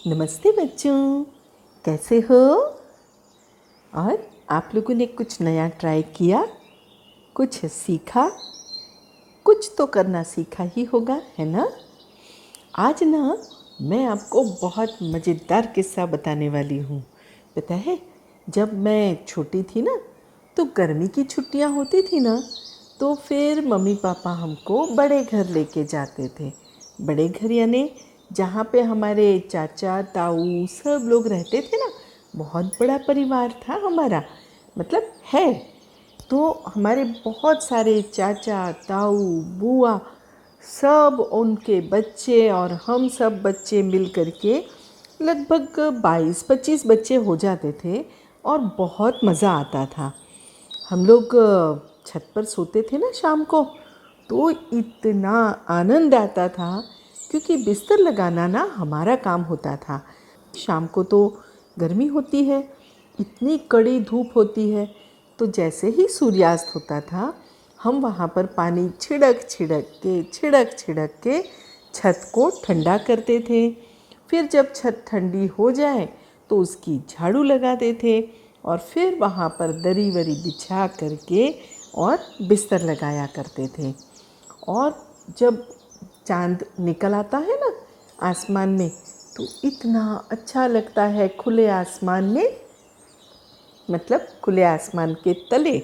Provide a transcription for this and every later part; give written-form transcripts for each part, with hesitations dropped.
नमस्ते बच्चों, कैसे हो? और आप लोगों ने कुछ नया ट्राई किया, कुछ सीखा, कुछ तो करना सीखा ही होगा, है ना? आज ना मैं आपको बहुत मज़ेदार किस्सा बताने वाली हूँ। पता है, जब मैं छोटी थी ना, तो गर्मी की छुट्टियाँ होती थी ना, तो फिर मम्मी पापा हमको बड़े घर लेके जाते थे। बड़े घर यानी जहाँ पे हमारे चाचा ताऊ सब लोग रहते थे ना, बहुत बड़ा परिवार था हमारा, मतलब है। तो हमारे बहुत सारे चाचा ताऊ बुआ सब उनके बच्चे और हम सब बच्चे मिल कर के लगभग 22-25 बच्चे हो जाते थे और बहुत मज़ा आता था। हम लोग छत पर सोते थे ना शाम को, तो इतना आनंद आता था क्योंकि बिस्तर लगाना ना हमारा काम होता था। शाम को तो गर्मी होती है, इतनी कड़ी धूप होती है, तो जैसे ही सूर्यास्त होता था हम वहाँ पर पानी छिड़क के छत को ठंडा करते थे। फिर जब छत ठंडी हो जाए तो उसकी झाड़ू लगाते थे और फिर वहाँ पर दरी वरी बिछा करके और बिस्तर लगाया करते थे। और जब चाँद निकल आता है ना आसमान में, तो इतना अच्छा लगता है खुले आसमान में, मतलब खुले आसमान के तले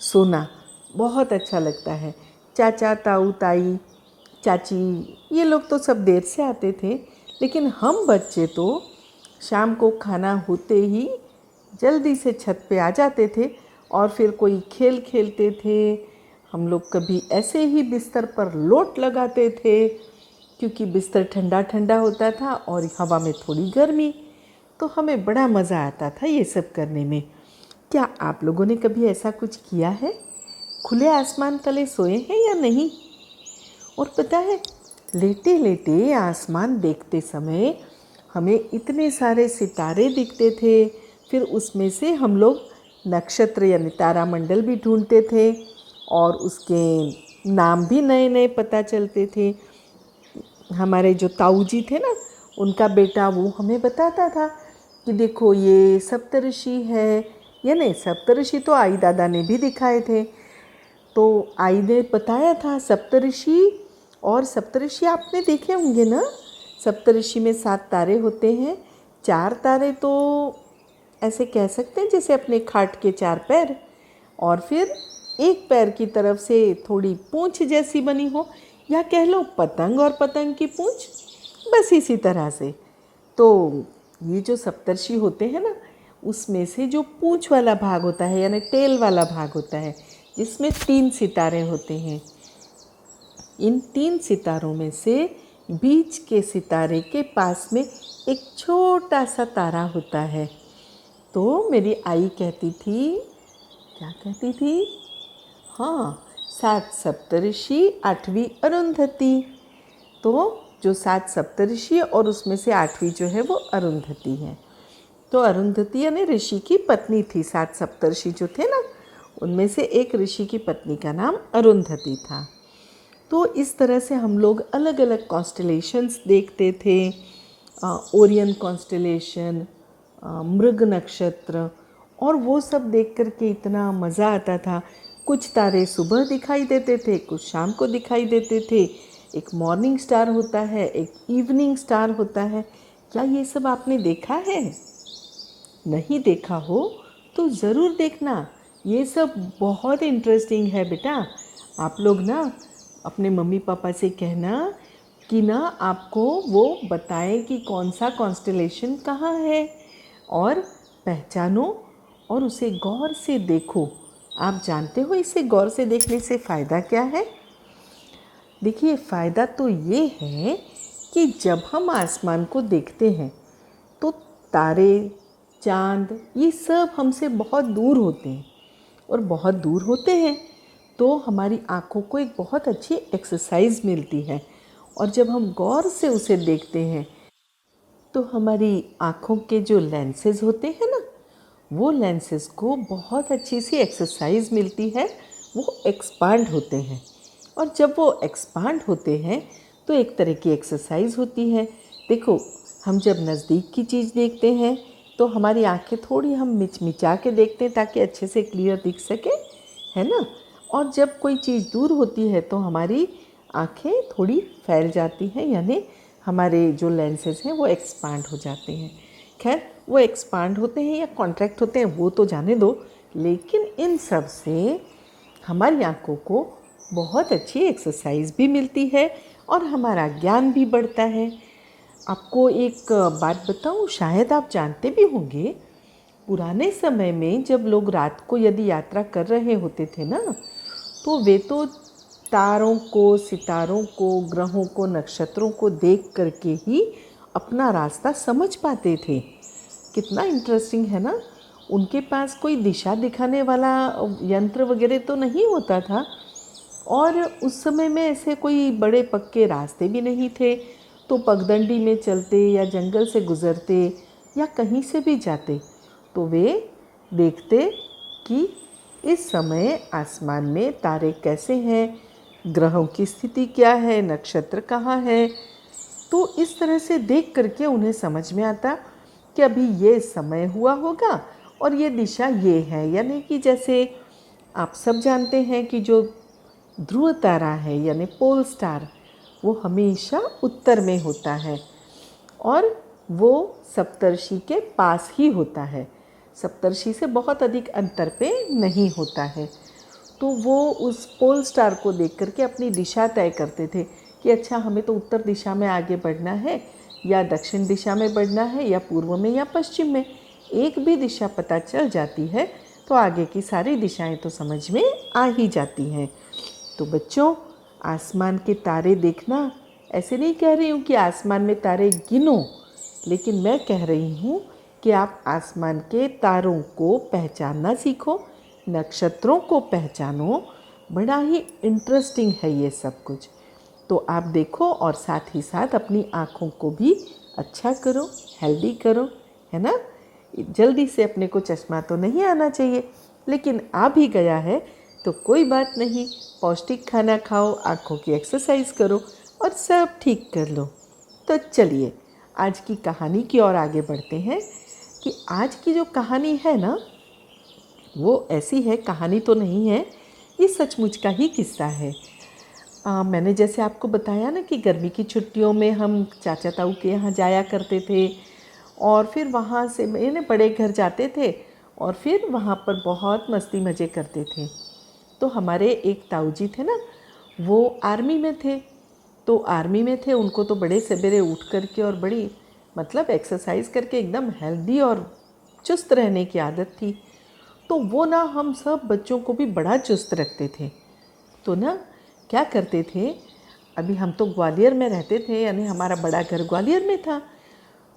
सोना बहुत अच्छा लगता है। चाचा ताऊ ताई चाची ये लोग तो सब देर से आते थे, लेकिन हम बच्चे तो शाम को खाना होते ही जल्दी से छत पे आ जाते थे और फिर कोई खेल खेलते थे। हम लोग कभी ऐसे ही बिस्तर पर लोट लगाते थे क्योंकि बिस्तर ठंडा ठंडा होता था और हवा में थोड़ी गर्मी, तो हमें बड़ा मज़ा आता था ये सब करने में। क्या आप लोगों ने कभी ऐसा कुछ किया है? खुले आसमान तले सोए हैं या नहीं? और पता है, लेटे लेटे आसमान देखते समय हमें इतने सारे सितारे दिखते थे। फिर उसमें से हम लोग नक्षत्र यानी तारामंडल भी ढूंढते थे और उसके नाम भी नए नए पता चलते थे। हमारे जो ताऊ जी थे ना, उनका बेटा वो हमें बताता था कि देखो ये सप्तऋषि है, या नहीं सप्तऋषि तो आई दादा ने भी दिखाए थे। तो आई ने बताया था सप्तऋषि, और सप्तऋषि आपने देखे होंगे ना, सप्तऋषि में 7 तारे होते हैं। 4 तारे तो ऐसे कह सकते हैं जैसे अपने खाट के 4 पैर, और फिर एक पैर की तरफ से थोड़ी पूंछ जैसी बनी हो, या कह लो पतंग और पतंग की पूंछ, बस इसी तरह से। तो ये जो सप्तर्षि होते हैं ना, उसमें से जो पूंछ वाला भाग होता है यानी टेल वाला भाग होता है, जिसमें 3 सितारे होते हैं, इन 3 सितारों में से बीच के सितारे के पास में एक छोटा सा तारा होता है। तो मेरी आई कहती थी, क्या कहती थी? हाँ, 7 सप्तऋषि 8वीं अरुंधति। तो जो 7 सप्तऋषि और उसमें से 8वीं जो है वो अरुंधति है। तो अरुंधति यानी ऋषि की पत्नी थी। 7 सप्तऋषि जो थे ना, उनमें से एक ऋषि की पत्नी का नाम अरुंधति था। तो इस तरह से हम लोग अलग अलग कॉन्स्टलेशंस देखते थे। ओरियन कॉन्स्टलेशन, मृग नक्षत्र, और वो सब देख कर के इतना मज़ा आता था। कुछ तारे सुबह दिखाई देते थे, कुछ शाम को दिखाई देते थे। एक मॉर्निंग स्टार होता है, एक इवनिंग स्टार होता है। क्या ये सब आपने देखा है? नहीं देखा हो तो ज़रूर देखना, ये सब बहुत इंटरेस्टिंग है बेटा। आप लोग ना अपने मम्मी पापा से कहना कि ना आपको वो बताएं कि कौन सा कॉन्स्टलेशन कहाँ है, और पहचानो और उसे गौर से देखो। आप जानते हो इसे गौर से देखने से फ़ायदा क्या है? देखिए, फ़ायदा तो ये है कि जब हम आसमान को देखते हैं तो तारे चाँद ये सब हमसे बहुत दूर होते हैं, और बहुत दूर होते हैं तो हमारी आँखों को एक बहुत अच्छी एक्सरसाइज मिलती है। और जब हम गौर से उसे देखते हैं तो हमारी आँखों के जो लेंसेज होते हैं ना, वो लेंसेज को बहुत अच्छी सी एक्सरसाइज मिलती है, वो एक्सपांड होते हैं। और जब वो एक्सपांड होते हैं तो एक तरह की एक्सरसाइज होती है। देखो, हम जब नज़दीक की चीज़ देखते हैं तो हमारी आंखें थोड़ी हम मिचमिचा के देखते हैं ताकि अच्छे से क्लियर दिख सके, है ना। और जब कोई चीज़ दूर होती है तो हमारी आंखें थोड़ी फैल जाती हैं, यानी हमारे जो लेंसेज हैं वो एक्सपांड हो जाते हैं। खैर, वो एक्सपांड होते हैं या कॉन्ट्रैक्ट होते हैं वो तो जाने दो, लेकिन इन सब से हमारी आँखों को बहुत अच्छी एक्सरसाइज भी मिलती है और हमारा ज्ञान भी बढ़ता है। आपको एक बात बताऊँ, शायद आप जानते भी होंगे, पुराने समय में जब लोग रात को यदि यात्रा कर रहे होते थे ना, तो वे तो तारों को, सितारों को, ग्रहों को, नक्षत्रों को देख करके ही अपना रास्ता समझ पाते थे। कितना इंटरेस्टिंग है ना। उनके पास कोई दिशा दिखाने वाला यंत्र वगैरह तो नहीं होता था, और उस समय में ऐसे कोई बड़े पक्के रास्ते भी नहीं थे, तो पगडंडी में चलते या जंगल से गुज़रते या कहीं से भी जाते तो वे देखते कि इस समय आसमान में तारे कैसे हैं, ग्रहों की स्थिति क्या है, नक्षत्र कहाँ है। तो इस तरह से देख करके उन्हें समझ में आता कि अभी ये समय हुआ होगा और ये दिशा ये है। यानी कि जैसे आप सब जानते हैं कि जो ध्रुव तारा है यानी पोल स्टार, वो हमेशा उत्तर में होता है और वो सप्तर्षि के पास ही होता है, सप्तर्षि से बहुत अधिक अंतर पे नहीं होता है। तो वो उस पोल स्टार को देख करके अपनी दिशा तय करते थे कि अच्छा, हमें तो उत्तर दिशा में आगे बढ़ना है या दक्षिण दिशा में बढ़ना है या पूर्व में या पश्चिम में। एक भी दिशा पता चल जाती है तो आगे की सारी दिशाएं तो समझ में आ ही जाती हैं। तो बच्चों, आसमान के तारे देखना, ऐसे नहीं कह रही हूँ कि आसमान में तारे गिनो, लेकिन मैं कह रही हूँ कि आप आसमान के तारों को पहचानना सीखो, नक्षत्रों को पहचानो। बड़ा ही इंटरेस्टिंग है ये सब कुछ। तो आप देखो और साथ ही साथ अपनी आँखों को भी अच्छा करो, हेल्दी करो, है ना। जल्दी से अपने को चश्मा तो नहीं आना चाहिए, लेकिन आ भी गया है तो कोई बात नहीं, पौष्टिक खाना खाओ, आँखों की एक्सरसाइज करो और सब ठीक कर लो। तो चलिए आज की कहानी की ओर आगे बढ़ते हैं कि आज की जो कहानी है ना, वो ऐसी है, कहानी तो नहीं है, ये सचमुच का ही किस्सा है। मैंने जैसे आपको बताया ना कि गर्मी की छुट्टियों में हम चाचा ताऊ के यहाँ जाया करते थे और फिर वहाँ से मैंने बड़े घर जाते थे और फिर वहाँ पर बहुत मस्ती मज़े करते थे। तो हमारे एक ताऊ जी थे ना, वो आर्मी में थे। तो आर्मी में थे, उनको तो बड़े सवेरे उठ करके और बड़ी मतलब एक्सरसाइज करके एकदम हेल्दी और चुस्त रहने की आदत थी। तो वो ना हम सब बच्चों को भी बड़ा चुस्त रखते थे। तो ना क्या करते थे, अभी हम तो ग्वालियर में रहते थे, यानी हमारा बड़ा घर ग्वालियर में था।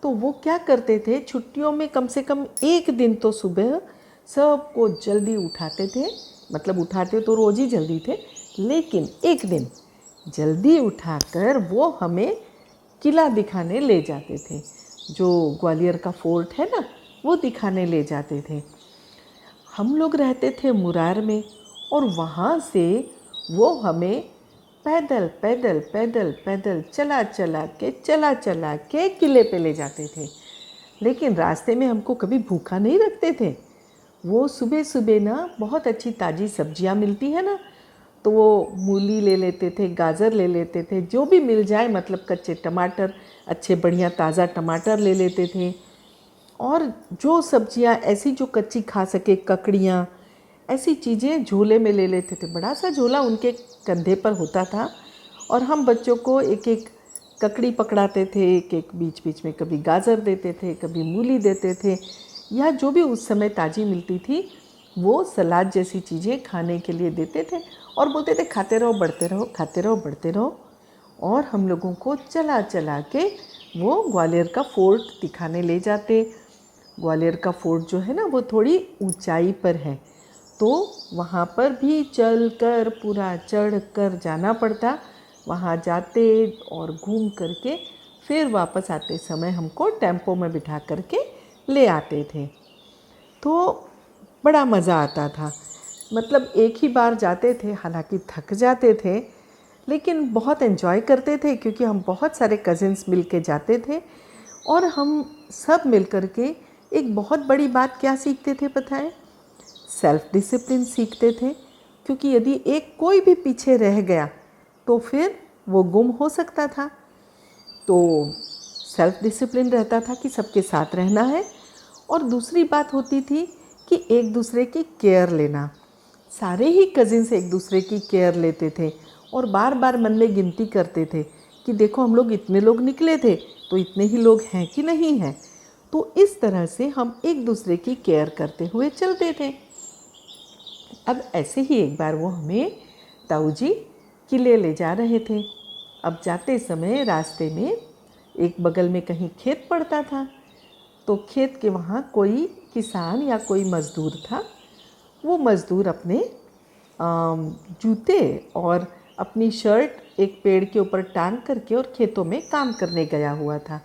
तो वो क्या करते थे, छुट्टियों में कम से कम एक दिन तो सुबह सबको जल्दी उठाते थे। मतलब उठाते तो रोज़ ही जल्दी थे, लेकिन एक दिन जल्दी उठाकर वो हमें किला दिखाने ले जाते थे। जो ग्वालियर का फोर्ट है ना, वो दिखाने ले जाते थे। हम लोग रहते थे मुरार में और वहाँ से वो हमें पैदल पैदल पैदल पैदल चला के किले पे ले जाते थे। लेकिन रास्ते में हमको कभी भूखा नहीं रखते थे। वो सुबह सुबह ना बहुत अच्छी ताज़ी सब्जियां मिलती है ना, तो वो मूली ले लेते थे, गाजर ले लेते थे, जो भी मिल जाए, मतलब कच्चे टमाटर, अच्छे बढ़िया ताज़ा टमाटर ले लेते थे। और जो सब्जियां ऐसी जो कच्ची खा सके, ककड़ियाँ, ऐसी चीज़ें झोले में ले लेते थे। बड़ा सा झोला उनके कंधे पर होता था और हम बच्चों को एक एक ककड़ी पकड़ाते थे, एक एक बीच बीच में कभी गाजर देते थे, कभी मूली देते थे, या जो भी उस समय ताज़ी मिलती थी वो सलाद जैसी चीज़ें खाने के लिए देते थे और बोलते थे खाते रहो बढ़ते रहो, खाते रहो बढ़ते रहो। और हम लोगों को चला चला के वो ग्वालियर का फोर्ट दिखाने ले जाते। ग्वालियर का फोर्ट जो है ना, वो थोड़ी ऊंचाई पर है, तो वहाँ पर भी चल कर पूरा चढ़ कर जाना पड़ता। वहाँ जाते और घूम करके फिर वापस आते समय हमको टेम्पो में बिठा करके ले आते थे। तो बड़ा मज़ा आता था। मतलब एक ही बार जाते थे, हालांकि थक जाते थे, लेकिन बहुत एंजॉय करते थे क्योंकि हम बहुत सारे कज़िन्स मिल के जाते थे और हम सब मिल कर के एक बहुत बड़ी बात क्या सीखते थे पता है? सेल्फ डिसिप्लिन सीखते थे, क्योंकि यदि एक कोई भी पीछे रह गया तो फिर वो गुम हो सकता था। तो सेल्फ डिसिप्लिन रहता था कि सबके साथ रहना है। और दूसरी बात होती थी कि एक दूसरे की केयर लेना। सारे ही कज़िन्स एक दूसरे की केयर लेते थे और बार बार मन में गिनती करते थे कि देखो हम लोग इतने लोग निकले थे तो इतने ही लोग हैं कि नहीं हैं। तो इस तरह से हम एक दूसरे की केयर करते हुए चलते थे। अब ऐसे ही एक बार वो हमें ताऊ जी किले ले जा रहे थे। अब जाते समय रास्ते में एक बगल में कहीं खेत पड़ता था, तो खेत के वहाँ कोई किसान या कोई मज़दूर था। वो मज़दूर अपने जूते और अपनी शर्ट एक पेड़ के ऊपर टांग करके और खेतों में काम करने गया हुआ था।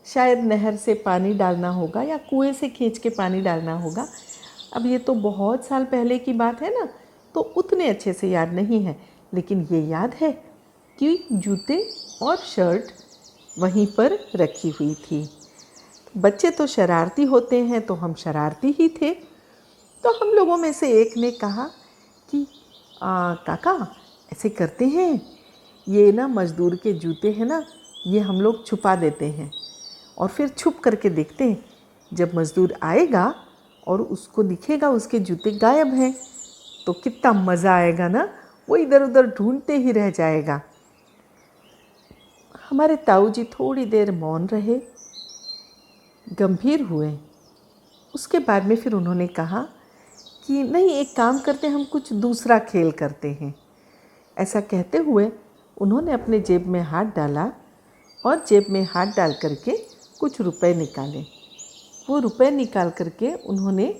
शायद नहर से पानी डालना होगा या कुएं से खींच के पानी डालना होगा। अब ये तो बहुत साल पहले की बात है ना, तो उतने अच्छे से याद नहीं है, लेकिन ये याद है कि जूते और शर्ट वहीं पर रखी हुई थी। बच्चे तो शरारती होते हैं, तो हम शरारती ही थे। तो हम लोगों में से एक ने कहा कि काका ऐसे करते हैं, ये ना मज़दूर के जूते हैं ना, ये हम लोग छुपा देते हैं और फिर छुप करके देखते हैं। जब मज़दूर आएगा और उसको दिखेगा उसके जूते गायब हैं, तो कितना मज़ा आएगा ना, वो इधर उधर ढूंढते ही रह जाएगा। हमारे ताऊ जी थोड़ी देर मौन रहे, गंभीर हुए। उसके बाद में फिर उन्होंने कहा कि नहीं, एक काम करते, हम कुछ दूसरा खेल करते हैं। ऐसा कहते हुए उन्होंने अपने जेब में हाथ डाला और जेब में हाथ डाल करके कुछ रुपए निकाले। वो रुपए निकाल करके उन्होंने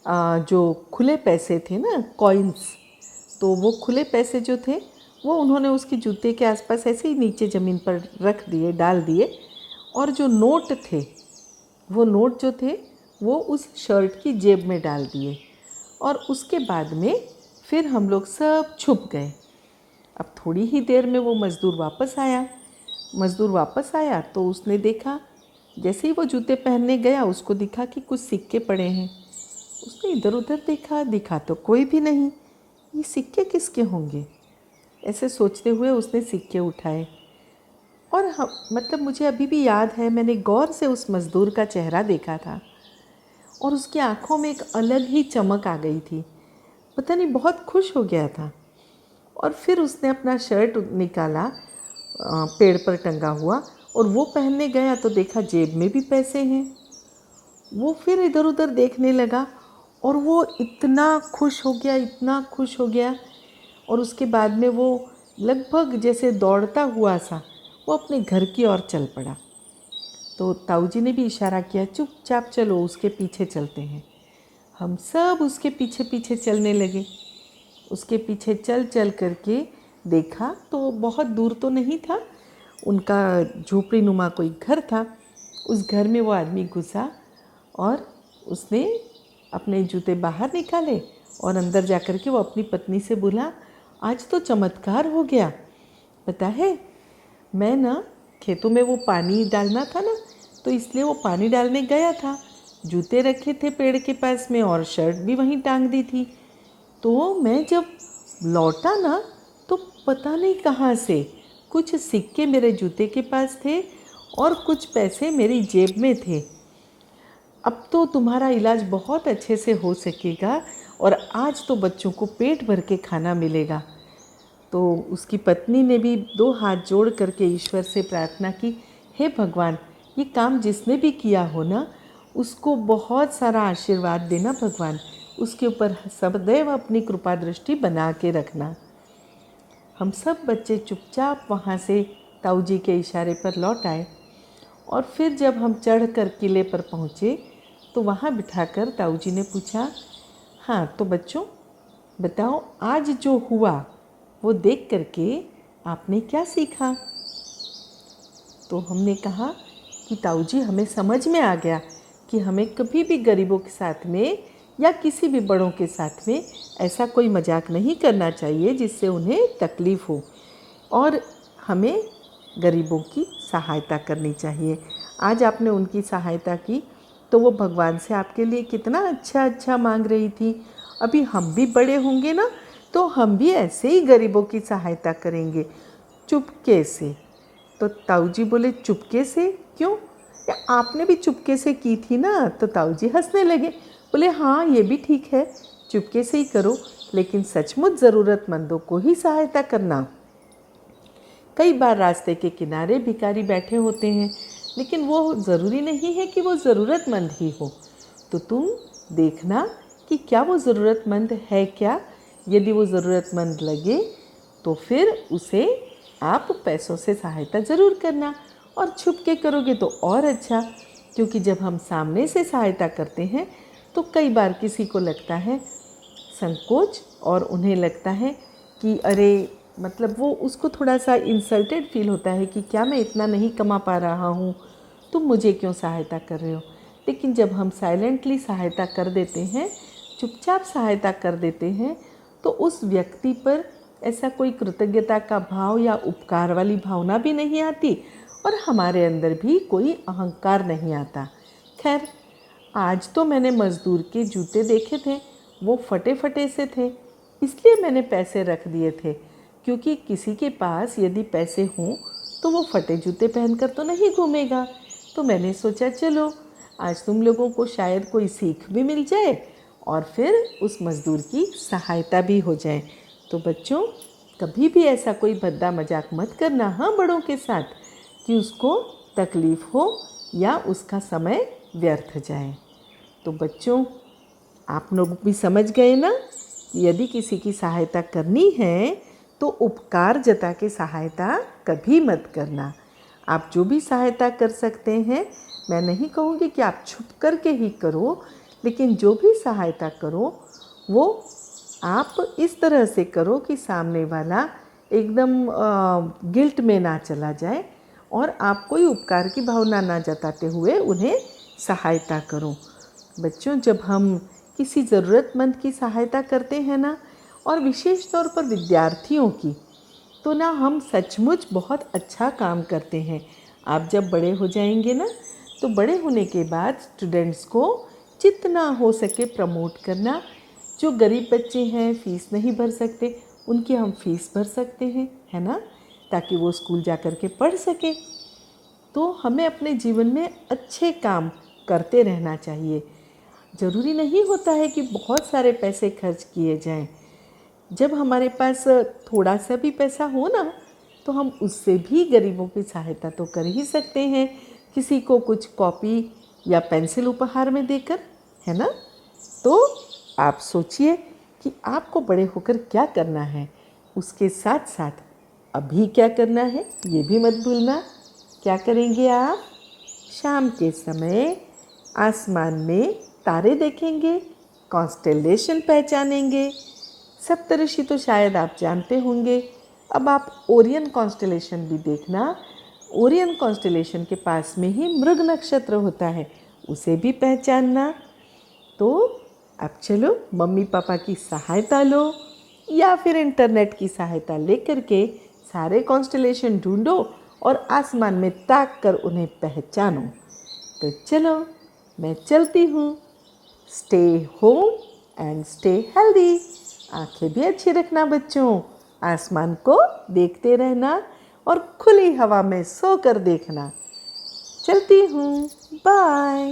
जो खुले पैसे थे ना, कॉइन्स, तो वो खुले पैसे जो थे वो उन्होंने उसके जूते के आसपास ऐसे ही नीचे ज़मीन पर रख दिए, डाल दिए। और जो नोट थे, वो नोट जो थे वो उस शर्ट की जेब में डाल दिए। और उसके बाद में फिर हम लोग सब छुप गए। अब थोड़ी ही देर में वो मज़दूर वापस आया तो उसने देखा, जैसे ही वो जूते पहनने गया उसको दिखा कि कुछ सिक्के पड़े हैं। उसने इधर उधर देखा, दिखा तो कोई भी नहीं। ये सिक्के किसके होंगे, ऐसे सोचते हुए उसने सिक्के उठाए। और मतलब मुझे अभी भी याद है, मैंने गौर से उस मज़दूर का चेहरा देखा था और उसकी आँखों में एक अलग ही चमक आ गई थी। पता नहीं, बहुत खुश हो गया था। और फिर उसने अपना शर्ट निकाला, पेड़ पर टंगा हुआ, और वो पहनने गया तो देखा जेब में भी पैसे हैं। वो फिर इधर उधर देखने लगा और वो इतना खुश हो गया, इतना खुश हो गया। और उसके बाद में वो लगभग जैसे दौड़ता हुआ सा वो अपने घर की ओर चल पड़ा। तो ताऊ जी ने भी इशारा किया, चुपचाप चलो, उसके पीछे चलते हैं। हम सब उसके पीछे पीछे चलने लगे। उसके पीछे चल चल करके देखा तो बहुत दूर तो नहीं था, उनका झोपड़ी नुमा कोई घर था। उस घर में वो आदमी घुसा और उसने अपने जूते बाहर निकाले और अंदर जा कर के वो अपनी पत्नी से बोला, आज तो चमत्कार हो गया। पता है, मैं ना खेतों में वो पानी डालना था ना, तो इसलिए वो पानी डालने गया था। जूते रखे थे पेड़ के पास में और शर्ट भी वहीं टांग दी थी। तो मैं जब लौटा ना, तो पता नहीं कहाँ से कुछ सिक्के मेरे जूते के पास थे और कुछ पैसे मेरी जेब में थे। अब तो तुम्हारा इलाज बहुत अच्छे से हो सकेगा और आज तो बच्चों को पेट भर के खाना मिलेगा। तो उसकी पत्नी ने भी 2 हाथ जोड़ करके ईश्वर से प्रार्थना की, हे भगवान, ये काम जिसने भी किया हो ना, उसको बहुत सारा आशीर्वाद देना भगवान, उसके ऊपर सदैव अपनी कृपा दृष्टि बना के रखना। हम सब बच्चे चुपचाप वहाँ से ताऊ जी के इशारे पर लौट आए। और फिर जब हम चढ़कर किले पर पहुँचे तो वहाँ बिठाकर ताऊ जी ने पूछा, हाँ तो बच्चों बताओ, आज जो हुआ वो देख करके आपने क्या सीखा? तो हमने कहा कि ताऊ जी, हमें समझ में आ गया कि हमें कभी भी गरीबों के साथ में या किसी भी बड़ों के साथ में ऐसा कोई मजाक नहीं करना चाहिए जिससे उन्हें तकलीफ़ हो, और हमें गरीबों की सहायता करनी चाहिए। आज आपने उनकी सहायता की तो वो भगवान से आपके लिए कितना अच्छा अच्छा मांग रही थी। अभी हम भी बड़े होंगे ना तो हम भी ऐसे ही गरीबों की सहायता करेंगे, चुपके से। तो ताऊ जी बोले चुपके से क्यों? या आपने भी चुपके से की थी ना? तो ताऊ जी हंसने लगे, बोले हाँ ये भी ठीक है, चुपके से ही करो, लेकिन सचमुच ज़रूरतमंदों को ही सहायता करना। कई बार रास्ते के किनारे भिखारी बैठे होते हैं, लेकिन वो ज़रूरी नहीं है कि वो ज़रूरतमंद ही हो। तो तुम देखना कि क्या वो ज़रूरतमंद है क्या। यदि वो ज़रूरतमंद लगे तो फिर उसे आप पैसों से सहायता ज़रूर करना, और छुप के करोगे तो और अच्छा, क्योंकि जब हम सामने से सहायता करते हैं तो कई बार किसी को लगता है संकोच, और उन्हें लगता है कि अरे मतलब वो उसको थोड़ा सा इंसल्टेड फील होता है कि क्या मैं इतना नहीं कमा पा रहा हूँ, तुम मुझे क्यों सहायता कर रहे हो। लेकिन जब हम साइलेंटली सहायता कर देते हैं, चुपचाप सहायता कर देते हैं, तो उस व्यक्ति पर ऐसा कोई कृतज्ञता का भाव या उपकार वाली भावना भी नहीं आती, और हमारे अंदर भी कोई अहंकार नहीं आता। खैर, आज तो मैंने मज़दूर के जूते देखे थे, वो फटे फटे से थे, इसलिए मैंने पैसे रख दिए थे, क्योंकि किसी के पास यदि पैसे हों तो वो फटे जूते पहनकर तो नहीं घूमेगा। तो मैंने सोचा चलो आज तुम लोगों को शायद कोई सीख भी मिल जाए और फिर उस मज़दूर की सहायता भी हो जाए। तो बच्चों, कभी भी ऐसा कोई भद्दा मजाक मत करना हाँ बड़ों के साथ, कि उसको तकलीफ़ हो या उसका समय व्यर्थ जाए। तो बच्चों, आप लोग भी समझ गए ना कि यदि किसी की सहायता करनी है तो उपकार जता के सहायता कभी मत करना। आप जो भी सहायता कर सकते हैं, मैं नहीं कहूँगी कि आप छुप कर के ही करो, लेकिन जो भी सहायता करो वो आप इस तरह से करो कि सामने वाला एकदम गिल्ट में ना चला जाए, और आप कोई उपकार की भावना ना जताते हुए उन्हें सहायता करो। बच्चों, जब हम किसी ज़रूरतमंद की सहायता करते हैं ना, और विशेष तौर पर विद्यार्थियों की, तो ना हम सचमुच बहुत अच्छा काम करते हैं। आप जब बड़े हो जाएंगे ना, तो बड़े होने के बाद स्टूडेंट्स को जितना हो सके प्रमोट करना। जो गरीब बच्चे हैं, फ़ीस नहीं भर सकते, उनकी हम फ़ीस भर सकते हैं, है ना, ताकि वो स्कूल जा कर के पढ़ सके। तो हमें अपने जीवन में अच्छे काम करते रहना चाहिए। ज़रूरी नहीं होता है कि बहुत सारे पैसे खर्च किए जाएं। जब हमारे पास थोड़ा सा भी पैसा हो ना, तो हम उससे भी गरीबों की सहायता तो कर ही सकते हैं, किसी को कुछ कॉपी या पेंसिल उपहार में देकर, है ना। तो आप सोचिए कि आपको बड़े होकर क्या करना है, उसके साथ साथ अभी क्या करना है ये भी मत भूलना। क्या करेंगे आप? शाम के समय आसमान में तारे देखेंगे, कॉन्स्टेलेशन पहचानेंगे। सप्तऋषि तो शायद आप जानते होंगे, अब आप ओरियन कॉन्स्टेलेशन भी देखना। ओरियन कॉन्स्टेलेशन के पास में ही मृग नक्षत्र होता है, उसे भी पहचानना। तो अब चलो मम्मी पापा की सहायता लो, या फिर इंटरनेट की सहायता लेकर के सारे कॉन्स्टेलेशन ढूंढो और आसमान में ताक कर उन्हें पहचानो। तो चलो मैं चलती हूँ। Stay home and stay healthy. आंखें भी अच्छी रखना बच्चों, आसमान को देखते रहना और खुली हवा में सोकर देखना। चलती हूँ, बाय।